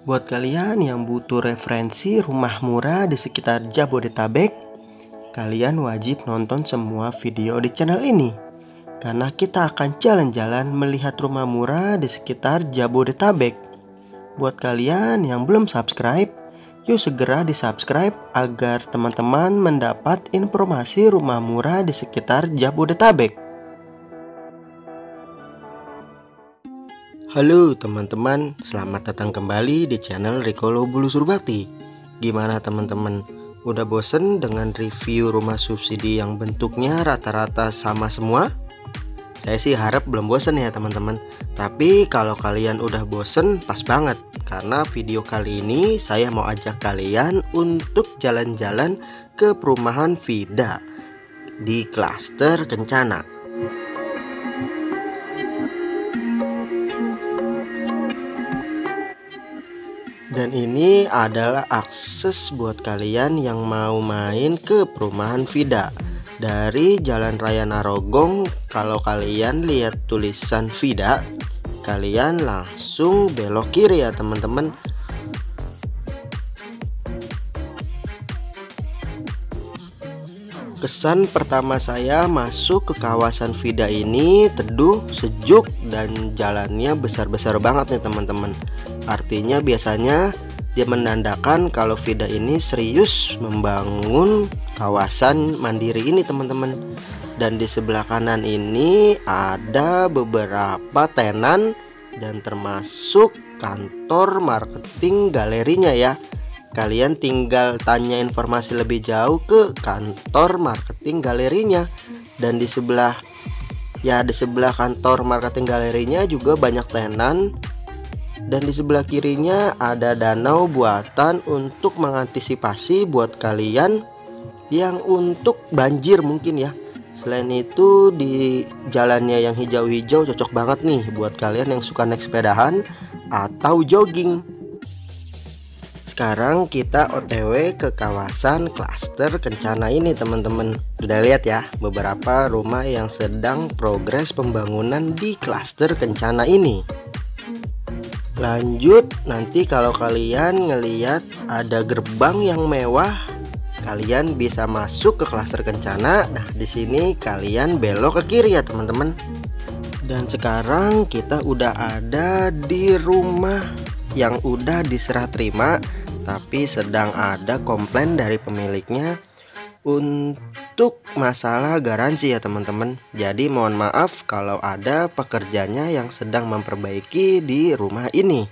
Buat kalian yang butuh referensi rumah murah di sekitar Jabodetabek, kalian wajib nonton semua video di channel ini. Karena kita akan jalan-jalan melihat rumah murah di sekitar Jabodetabek. Buat kalian yang belum subscribe, yuk segera di-subscribe agar teman-teman mendapat informasi rumah murah di sekitar Jabodetabek. Halo teman-teman, selamat datang kembali di channel Rikolo Bulu Surbakti. Gimana teman-teman? Udah bosen dengan review rumah subsidi yang bentuknya rata-rata sama semua? Saya sih harap belum bosen ya teman-teman. Tapi kalau kalian udah bosen, pas banget. Karena video kali ini saya mau ajak kalian untuk jalan-jalan ke perumahan Vida di klaster Kencana. Dan ini adalah akses buat kalian yang mau main ke perumahan Vida. Dari Jalan Raya Narogong, kalau kalian lihat tulisan Vida, kalian langsung belok kiri ya teman-teman. Kesan pertama saya masuk ke kawasan Vida ini teduh, sejuk, dan jalannya besar-besar banget nih teman-teman. Artinya biasanya dia menandakan kalau Vida ini serius membangun kawasan mandiri ini teman-teman. Dan di sebelah kanan ini ada beberapa tenan dan termasuk kantor marketing galerinya ya. Kalian tinggal tanya informasi lebih jauh ke kantor marketing galerinya. Dan di sebelah kantor marketing galerinya juga banyak tenan. Dan di sebelah kirinya ada danau buatan untuk mengantisipasi buat kalian yang untuk banjir mungkin ya. Selain itu di jalannya yang hijau-hijau cocok banget nih buat kalian yang suka naik sepedahan atau jogging. Sekarang kita OTW ke kawasan klaster Kencana ini teman-teman. Sudah lihat ya beberapa rumah yang sedang progres pembangunan di klaster Kencana ini. Lanjut, nanti kalau kalian ngelihat ada gerbang yang mewah, kalian bisa masuk ke klaster Kencana. Nah, di sini kalian belok ke kiri ya teman-teman. Dan sekarang kita udah ada di rumah yang udah diserah terima, tapi sedang ada komplain dari pemiliknya untuk masalah garansi ya teman-teman. Jadi mohon maaf kalau ada pekerjanya yang sedang memperbaiki di rumah ini.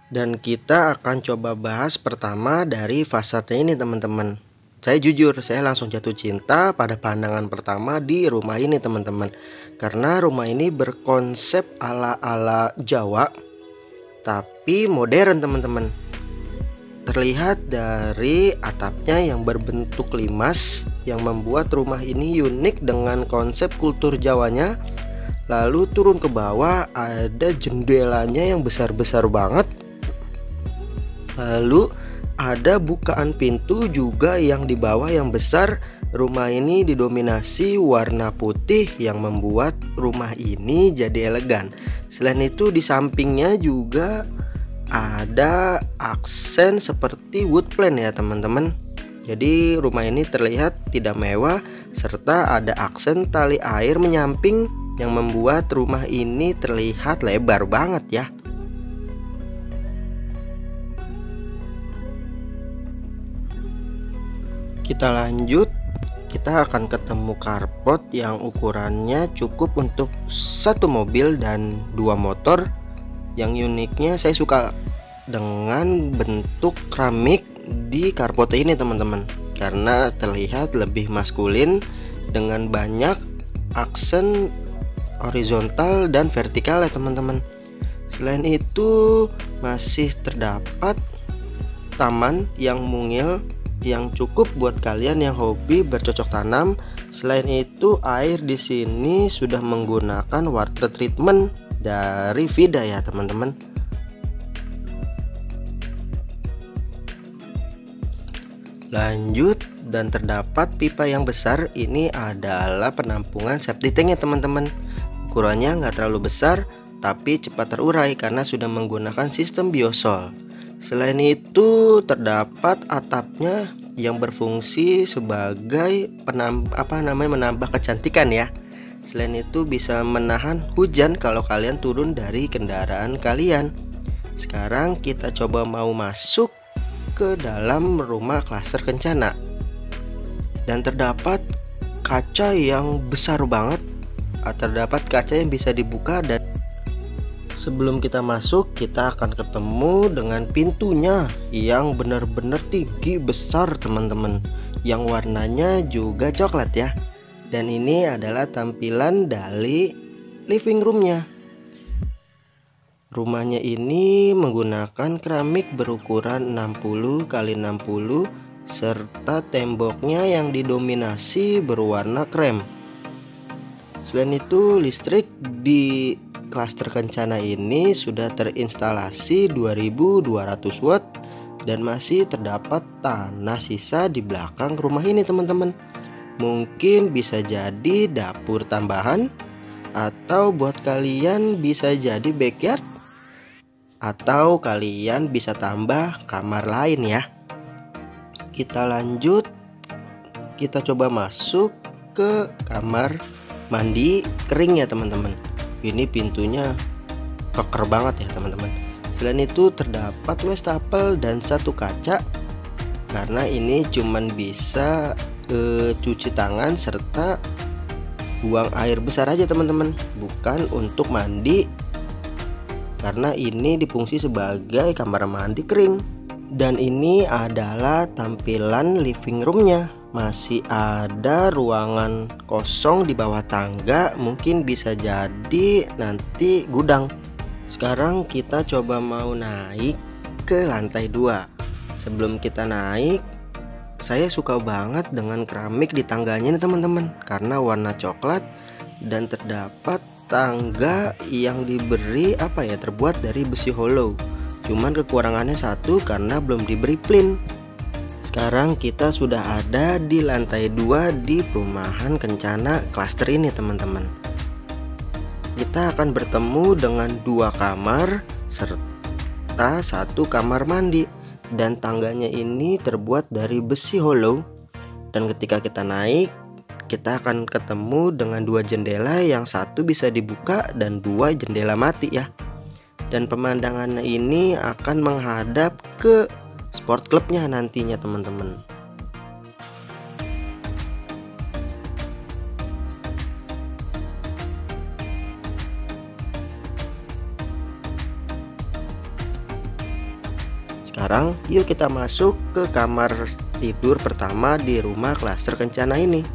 Dan kita akan coba bahas pertama dari fasadnya ini teman-teman. Saya jujur, saya langsung jatuh cinta pada pandangan pertama di rumah ini teman-teman. Karena rumah ini berkonsep ala-ala Jawa, tapi modern teman-teman. Terlihat dari atapnya yang berbentuk limas yang membuat rumah ini unik dengan konsep kultur Jawanya. Lalu turun ke bawah ada jendelanya yang besar-besar banget. Lalu ada bukaan pintu juga yang di bawah yang besar. Rumah ini didominasi warna putih yang membuat rumah ini jadi elegan. Selain itu di sampingnya juga ada aksen seperti wood plank ya teman-teman. Jadi rumah ini terlihat tidak mewah serta ada aksen tali air menyamping yang membuat rumah ini terlihat lebar banget ya. Kita lanjut, kita akan ketemu carport yang ukurannya cukup untuk satu mobil dan dua motor. Yang uniknya saya suka dengan bentuk keramik di carport ini teman-teman, karena terlihat lebih maskulin dengan banyak aksen horizontal dan vertikal ya teman-teman. Selain itu masih terdapat taman yang mungil yang cukup buat kalian yang hobi bercocok tanam. Selain itu air di sini sudah menggunakan water treatment dari Vida ya teman-teman. Lanjut, dan terdapat pipa yang besar. Ini adalah penampungan septic tank ya teman-teman. Ukurannya nggak terlalu besar, tapi cepat terurai karena sudah menggunakan sistem biosol. Selain itu, terdapat atapnya yang berfungsi sebagai menambah kecantikan ya. Selain itu bisa menahan hujan kalau kalian turun dari kendaraan kalian. Sekarang kita coba mau masuk ke dalam rumah klaster kencana. Dan terdapat kaca yang besar banget. Terdapat kaca yang bisa dibuka, dan sebelum kita masuk kita akan ketemu dengan pintunya yang benar-benar tinggi besar teman-teman, yang warnanya juga coklat ya. Dan ini adalah tampilan dari living roomnya. Rumahnya ini menggunakan keramik berukuran 60 x 60 serta temboknya yang didominasi berwarna krem. Selain itu, listrik di klaster kencana ini sudah terinstalasi 2200 watt dan masih terdapat tanah sisa di belakang rumah ini teman-teman. Mungkin bisa jadi dapur tambahan, atau buat kalian bisa jadi backyard, atau kalian bisa tambah kamar lain ya. Kita lanjut, kita coba masuk ke kamar mandi kering ya teman-teman. Ini pintunya keker banget ya teman-teman. Selain itu terdapat wastafel dan satu kaca, karena ini cuman bisa cuci tangan serta buang air besar aja teman-teman, bukan untuk mandi, karena ini difungsi sebagai kamar mandi kering. Dan ini adalah tampilan living roomnya. Masih ada ruangan kosong di bawah tangga, mungkin bisa jadi nanti gudang. Sekarang kita coba mau naik ke lantai 2. Sebelum kita naik, saya suka banget dengan keramik di tangganya nih teman-teman, karena warna coklat dan terdapat tangga yang diberi terbuat dari besi hollow. Cuman kekurangannya satu, karena belum diberi plin. Sekarang kita sudah ada di lantai 2 di perumahan Kencana klaster ini teman-teman. Kita akan bertemu dengan 2 kamar serta 1 kamar mandi. Dan tangganya ini terbuat dari besi hollow. Dan ketika kita naik, kita akan ketemu dengan 2 jendela, yang satu bisa dibuka dan 2 jendela mati ya. Dan pemandangannya ini akan menghadap ke sport clubnya nantinya teman-teman. Sekarang yuk kita masuk ke kamar tidur pertama di rumah klaster Kencana ini.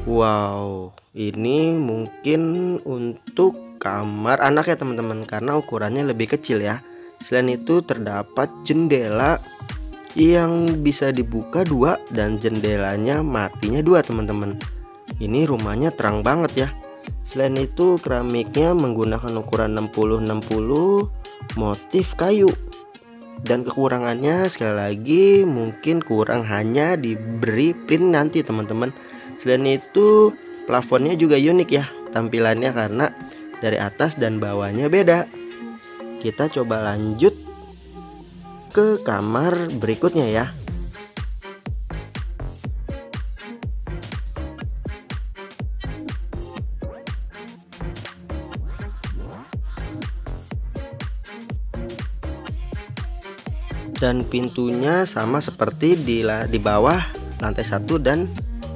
Wow, ini mungkin untuk kamar anak ya teman-teman, karena ukurannya lebih kecil ya. Selain itu terdapat jendela yang bisa dibuka 2 dan jendelanya matinya 2 teman-teman. Ini rumahnya terang banget ya. Selain itu keramiknya menggunakan ukuran 60-60 motif kayu. Dan kekurangannya sekali lagi mungkin kurang hanya diberi plin nanti teman-teman. Selain itu plafonnya juga unik ya tampilannya, karena dari atas dan bawahnya beda. Kita coba lanjut ke kamar berikutnya ya. Dan pintunya sama seperti di bawah lantai 1 dan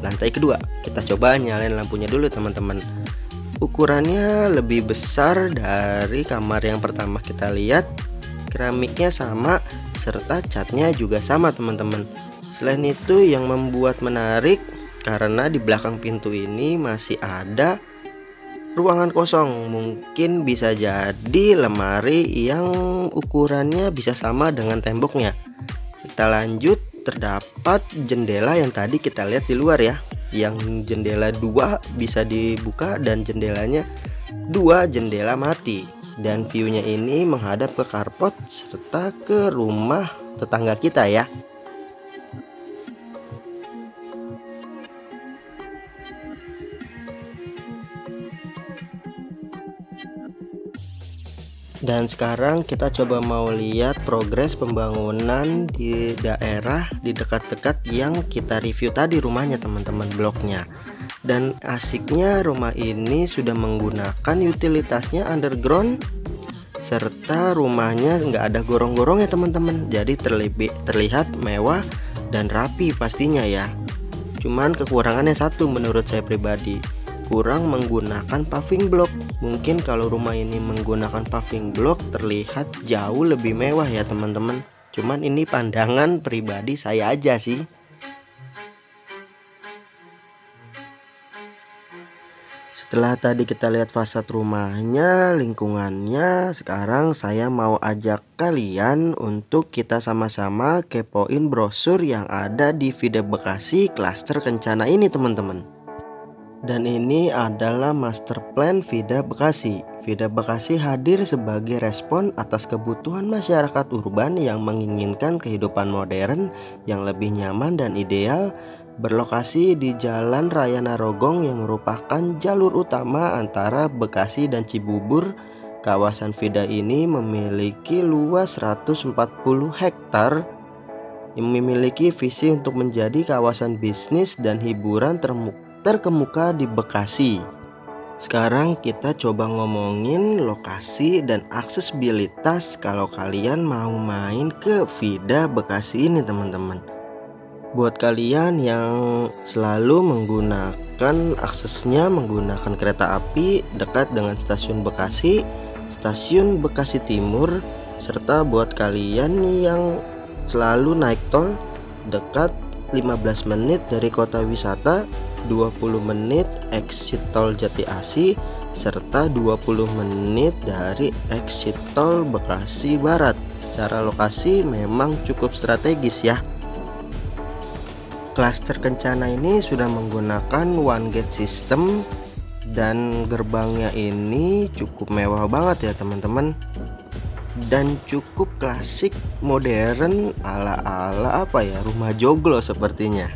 lantai kedua. Kita coba nyalain lampunya dulu teman-teman. Ukurannya lebih besar dari kamar yang pertama kita lihat. Keramiknya sama serta catnya juga sama teman-teman. Selain itu yang membuat menarik, karena di belakang pintu ini masih ada ruangan kosong. Mungkin bisa jadi lemari yang ukurannya bisa sama dengan temboknya. Kita lanjut, terdapat jendela yang tadi kita lihat di luar ya, yang jendela 2 bisa dibuka dan jendelanya 2 jendela mati. Dan viewnya ini menghadap ke carport serta ke rumah tetangga kita ya. Dan sekarang kita coba mau lihat progres pembangunan di daerah di dekat-dekat yang kita review tadi rumahnya teman-teman, bloknya. Dan asiknya rumah ini sudah menggunakan utilitasnya underground, serta rumahnya nggak ada gorong-gorong ya teman-teman. Jadi terlihat mewah dan rapi pastinya ya. Cuman kekurangannya satu menurut saya pribadi, kurang menggunakan paving block. Mungkin kalau rumah ini menggunakan paving block terlihat jauh lebih mewah ya teman-teman. Cuman ini pandangan pribadi saya aja sih. Setelah tadi kita lihat fasad rumahnya, lingkungannya, sekarang saya mau ajak kalian untuk kita sama-sama kepoin brosur yang ada di Vida Bekasi Klaster Kencana ini teman-teman. Dan ini adalah master plan Vida Bekasi. Vida Bekasi hadir sebagai respon atas kebutuhan masyarakat urban yang menginginkan kehidupan modern yang lebih nyaman dan ideal, berlokasi di Jalan Raya Narogong yang merupakan jalur utama antara Bekasi dan Cibubur. Kawasan Vida ini memiliki luas 140 hektar yang memiliki visi untuk menjadi kawasan bisnis dan hiburan terkemuka di Bekasi. Sekarang kita coba ngomongin lokasi dan aksesibilitas kalau kalian mau main ke Vida Bekasi ini teman-teman. Buat kalian yang selalu menggunakan aksesnya menggunakan kereta api dekat dengan stasiun Bekasi Timur, serta buat kalian yang selalu naik tol dekat 15 menit dari kota wisata, 20 menit exit tol Jati Asih, serta 20 menit dari exit tol Bekasi Barat. Secara lokasi memang cukup strategis ya. Klaster Kencana ini sudah menggunakan one gate system dan gerbangnya ini cukup mewah banget ya teman-teman, dan cukup klasik modern ala-ala rumah joglo sepertinya.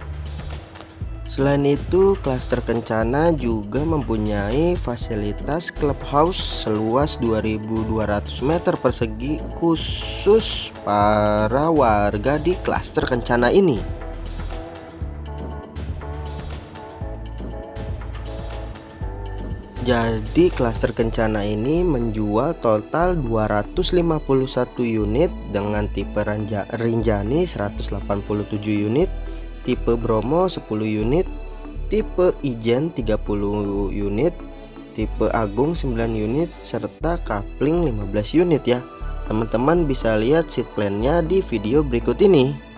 Selain itu, Klaster Kencana juga mempunyai fasilitas clubhouse seluas 2.200 meter persegi khusus para warga di Klaster Kencana ini. Jadi Klaster Kencana ini menjual total 251 unit dengan tipe Rinjani 187 unit, tipe Bromo 10 unit, tipe Ijen 30 unit, tipe Agung 9 unit, serta kapling 15 unit ya. Teman-teman bisa lihat seat plan-nya di video berikut ini.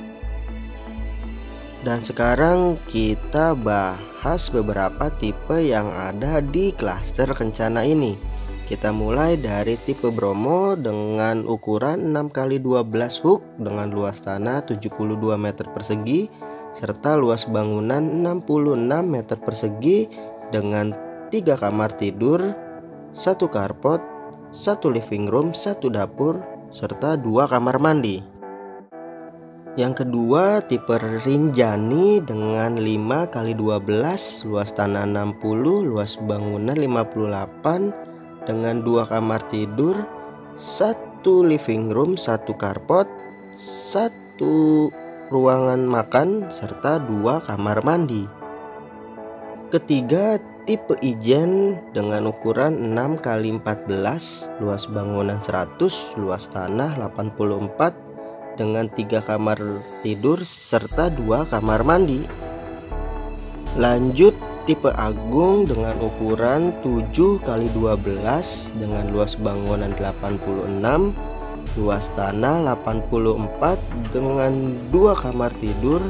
Dan sekarang kita bahas beberapa tipe yang ada di Klaster Kencana ini. Kita mulai dari tipe Bromo dengan ukuran 6x12 hook dengan luas tanah 72 meter persegi serta luas bangunan 66 meter persegi dengan 3 kamar tidur, 1 carport, 1 living room, 1 dapur, serta 2 kamar mandi. Yang kedua tipe Rinjani dengan 5x12, luas tanah 60, luas bangunan 58 dengan 2 kamar tidur, 1 living room, 1 carport, 1 ruangan makan, serta 2 kamar mandi. Ketiga tipe Ijen dengan ukuran 6x14, luas bangunan 100, luas tanah 84 dengan 3 kamar tidur serta 2 kamar mandi. Lanjut tipe Agung dengan ukuran 7x12 dengan luas bangunan 86, luas tanah 84 dengan 2 kamar tidur,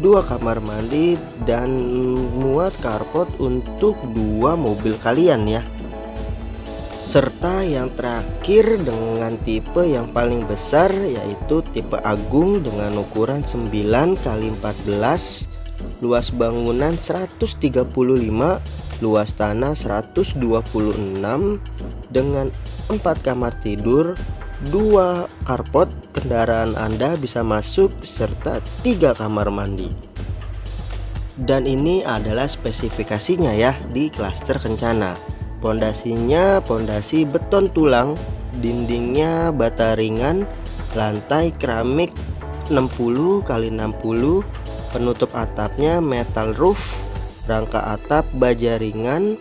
2 kamar mandi, dan muat carport untuk 2 mobil kalian ya. Serta yang terakhir dengan tipe yang paling besar yaitu tipe Agung dengan ukuran 9x14, luas bangunan 135, luas tanah 126 dengan 4 kamar tidur, 2 carport, kendaraan Anda bisa masuk, serta 3 kamar mandi. Dan ini adalah spesifikasinya ya di Klaster Kencana. Pondasinya pondasi beton tulang, dindingnya bata ringan, lantai keramik 60 x 60, penutup atapnya metal roof, rangka atap baja ringan,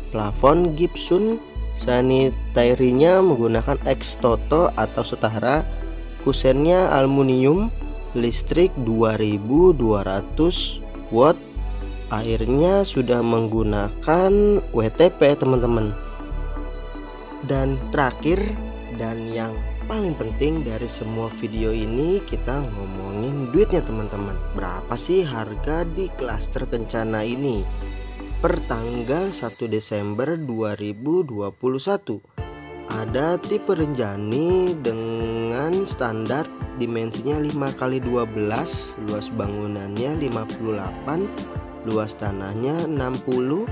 plafon gipsum, sanitarinya menggunakan ex-toto atau setara, kusennya aluminium, listrik 2200 watt, airnya sudah menggunakan WTP teman-teman. Dan terakhir dan yang paling penting dari semua video ini, kita ngomongin duitnya teman-teman. Berapa sih harga di klaster Kencana ini per tanggal 1 Desember 2021? Ada tipe Rinjani dengan standar dimensinya 5x12, luas bangunannya 58, luas tanahnya 60.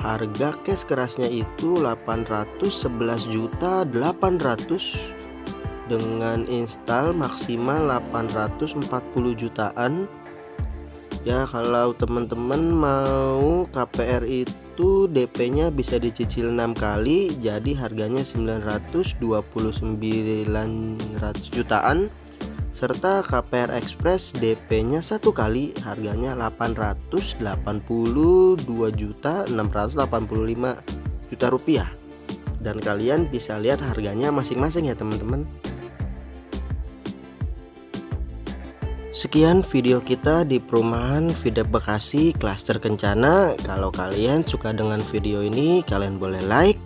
Harga cash kerasnya itu 811.800.000 dengan install maksimal 840 jutaan. Ya, kalau teman-teman mau KPR itu DP-nya bisa dicicil 6 kali, jadi harganya 929.000 jutaan. Serta KPR Express DP-nya 1 kali, harganya 882.685.000 rupiah. Dan kalian bisa lihat harganya masing-masing ya teman-teman. Sekian video kita di perumahan Videp Bekasi klaster Kencana. Kalau kalian suka dengan video ini, kalian boleh like,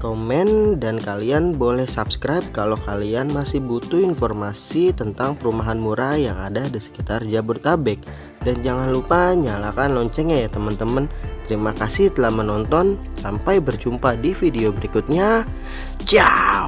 komen, dan kalian boleh subscribe kalau kalian masih butuh informasi tentang perumahan murah yang ada di sekitar Jabodetabek. Dan jangan lupa nyalakan loncengnya ya teman-teman. Terima kasih telah menonton. Sampai berjumpa di video berikutnya. Ciao.